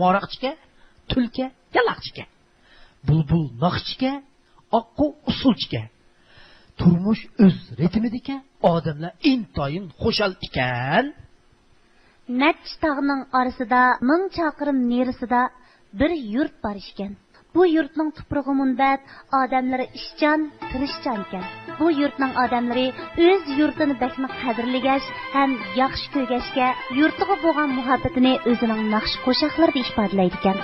moroqchiga, tulka yaloqchiga, bulbul naqshchiga, oqqu usulchiga. Turmush o'z ritmidagi odamlar intoyin xo'shal ekan. Neç tağının arasında, 1000 çakırım nerisida bir yurt var ekan. Bu yurtning tuprog'i munbat, odamlari ishchan, tirishchan ekan. Bu yurtning odamlari o'z yurtini bakmi qadrligash ham yaxshi ko'rgashga, yurtiga bo'lgan muhabbatini o'zining naqsh qo'shiqlarida ifodalaydi ekan.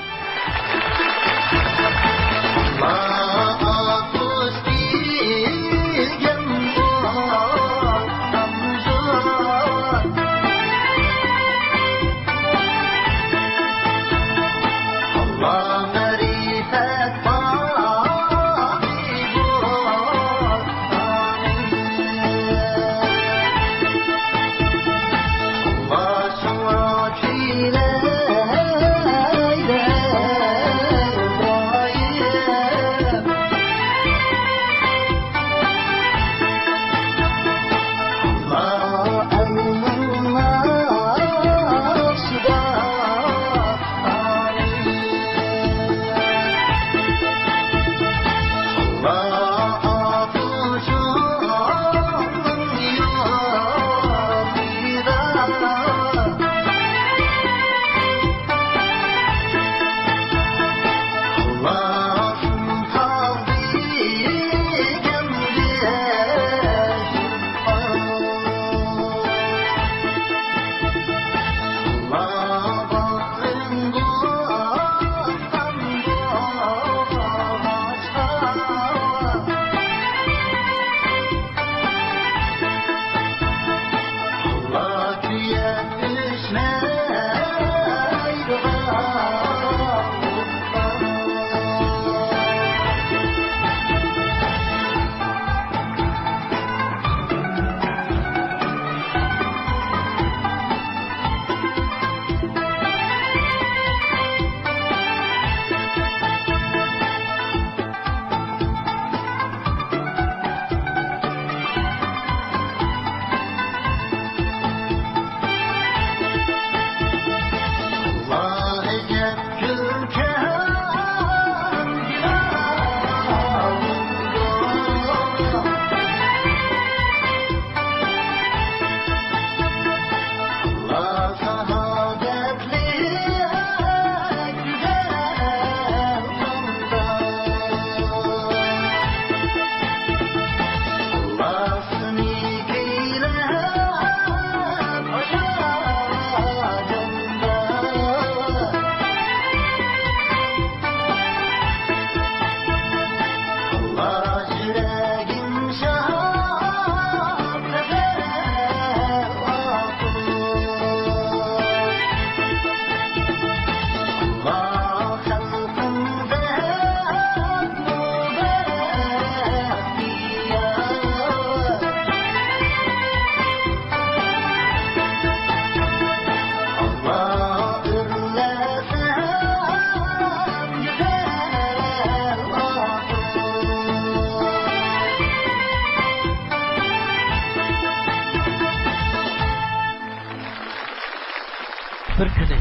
Bir kuni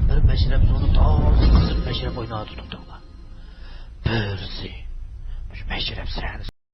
bir mashrab soni toz qizib mashrab o'ynab turibdilar. Birsi shu mashrab sani